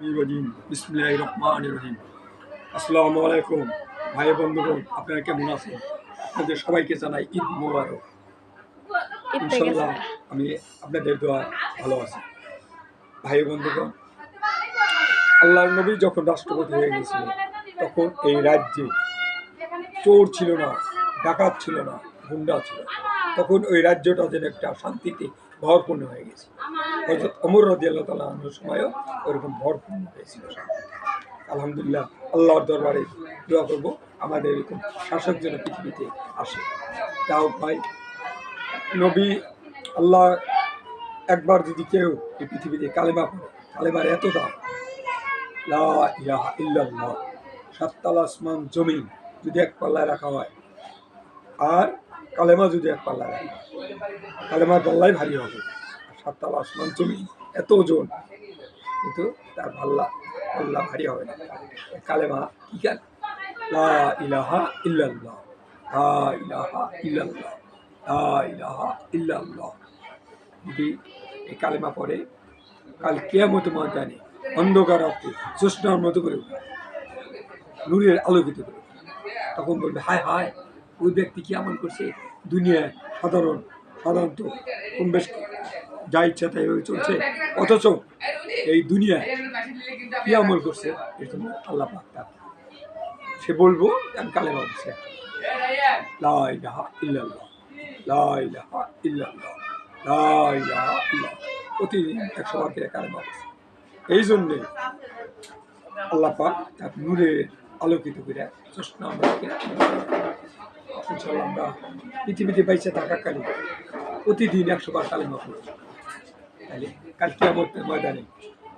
বিসমিল্লাহির রহমানির রহিম। আসসালামু আলাইকুম ভাই বন্ধুগণ, আপনারা কেমন আছেন? আপনাদের সবাইকে জানাই ঈদ মোবারক। ইনশাল্লাহ আমি আপনাদের দোয়া ভালো আছি। ভাই বন্ধুগণ, আল্লাহর নবী যখন রাষ্ট্রপতি হয়ে গেছিল তখন এই রাজ্যে চোর ছিল না, ডাকাত ছিল না, গুন্ডা ছিল। তখন ওই রাজ্যটা যেন একটা শান্তিতে ভরপূর্ণ হয়ে গেছে। হযরত ওমর রাদিয়াল্লাহু তাআলা আনহুর সময়ও ওরকম ভরপূর্ণ হয়েছিল। আলহামদুলিল্লাহ, আল্লাহর দরবারে দোয়া করবো আমাদের এরকম শাসক যেন পৃথিবীতে আসে। তাও ভাই, নবী আল্লাহ একবার যদি কেউ এই পৃথিবীতে কালেমা পড়ে, কালেমার এত দাম, লা ইলাহা ইল্লাল্লাহ, সাততাল আসমান জমিন যদি এক পাল্লায় রাখা হয়, আর কালেমা যদি এক পাল্লায় রাখা হয়, কালেমার পাল্লাই ভারী হবে। সাততাল আসমান জমিন এত ওজন, কিন্তু তার পাল্লা ভারী হবে না। কালেমা কি কাল? লা ইলাহা ইল্লাল্লাহ, লা ইলাহা ইল্লাল্লাহ, লা ইলাহা ইল্লাল্লাহ। যদি এই কালেমা পড়ে, কাল কিয়ামতের ময়দানে অন্ধকার রাত্রে জ্যোৎস্নার মতো করে উঠবে, নূরের আলোকিত করে। তখন বলবে, হায় হায়, ওই ব্যক্তি কি আমল করছে। দুনিয়ায় সাধারণত কম বেশ যা ইচ্ছা তাই চলছে, অথচ এই দুনিয়ায় কি আমল করছে এর জন্য আল্লাহ পাক তাকে, সে বলবো আমি কালেমা বলছি, লা ইলাহা ইল্লাল্লাহ, লা ইলাহা ইল্লাল্লাহ, লা ইলাহা ইল্লাল্লাহ। প্রতিদিন 100 বার করে কালেমা বলছে। এই জন্যে আল্লাহ পাক তার নূরের আলোকিত করে জ্যোৎস্না আমাদেরকে। ইনশাআল্লাহ আমরা পৃথিবীতে বাইচে থাকাকালীন প্রতিদিন 100 বার কালেমা পড়ব, তাহলে কাল কিয়ামতের ময়দানে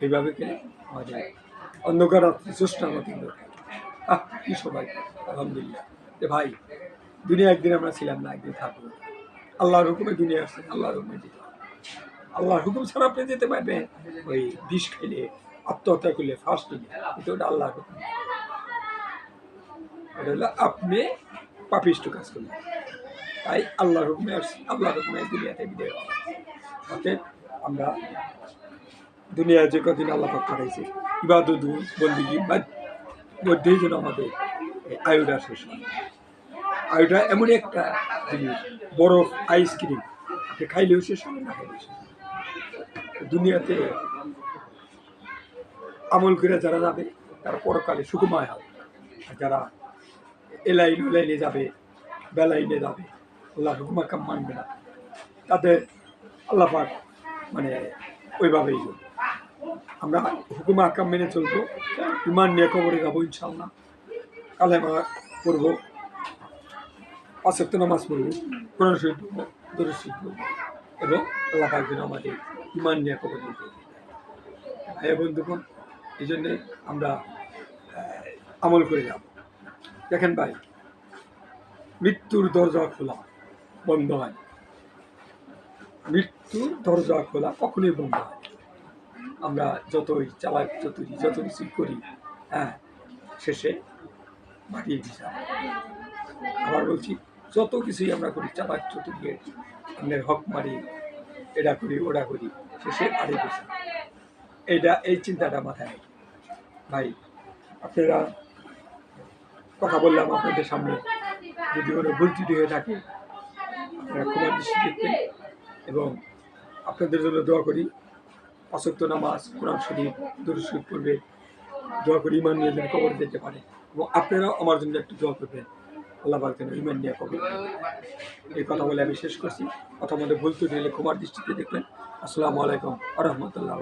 এইভাবে করে আমাদের অন্ধকার রাত্রি জ্যোৎস্নার মতো কি সবাই। আলহামদুলিল্লাহ যে ভাই, দুনিয়া একদিন আমরা ছিলাম না, একদিন থাকবো। আল্লাহর হুকুমে দুনিয়া আসছে, আল্লাহর হুকুমে যেতে হবে। আল্লাহর হুকুম ছাড়া আপনি যেতে পারবেন ওই বিষ খেলে, আত্মহত্যা করলে, ফাঁস নিলে, কিন্তু ওটা আল্লাহর হুকুম। এটা হলো আপনি পাপিষ্ট কাজ করলেন, তাই আল্লাহর হুকুমে আসছি, আল্লাহর হুকুমে দুনিয়াতে বিদায় হওয়া। অতএব আমরা দুনিয়ায় যে কদিন আল্লাহ পাক পাঠাইছে, ইবাদত বন্দেগী মধ্যেই যেন আমাদের আয়ুটা শেষ হয়। আয়ুটা এমন একটা জিনিস, বরফ আইসক্রিম, আপনি খাইলেও শেষ হবে, না খাইলেও শেষ হবে। দুনিয়াতে আমল করে যারা যাবে তারা পরকালে সুকুমায় হবে, আর যারা এলাইনে যাবে, বেলাইনে যাবে, আল্লাহ হুকুম কাম মানবে না, তাদের আল্লাহ পাক মানে ওইভাবেই চলবে। আমরা হুকুম আকাম মেনে চলবো, ইমান নিয়ে কবরে যাবো ইনশাআল্লাহ, কালেমা পড়বো, 5 ওয়াক্ত নামাজ পড়বো, কোরআন শরীফ পড়বো, দরুদ শরীফ পড়বো, এবং আল্লাহ পাক যেন আমাদের ইমান নিয়ে কবরে দিতে। ভাই বন্ধুগণ, এই জন্যে আমরা আমল করে যাব। দেখেন ভাই, মৃত্যুর দরজা খোলা বন্ধ হয়, মৃত্যুর দরজা খোলা কখনোই বন্ধ হয়। আমরা যতই চালাক চতুরি, যত কিছু করি, শেষে মাটির হিসাব। আবার বলছি, যত কিছুই আমরা করি, চালাক চতুরি, আমাদের হক মারি, এটা করি ওটা করি, শেষে মাটির হিসাব। এই চিন্তাটা মাথায় নেই। ভাই, আপনারা কথা বললাম আপনাদের সামনে, যদি কোনো ভুল ত্রুটি হয়ে থাকে আপনারা ক্ষমার দৃষ্টি দেখবেন, এবং আপনাদের জন্য দোয়া করি। 5 ওয়াক্ত নামাজ, কোরআন শরীফ, দরুদ শরীফ পড়বে, দোয়া করি ইমান নিয়ে যেন কবর যেতে পারে, এবং আপনারাও আমার জন্য একটু দোয়া করবেন, আল্লাহ পাক যেন ইমান নিয়ে কবর। এই কথা বলে আমি শেষ করছি। কথা মধ্যে ভুল ত্রুটি হলে ক্ষমার দৃষ্টিতে দেখবেন। আসসালামু আলাইকুম ওয়া রাহমাতুল্লাহ।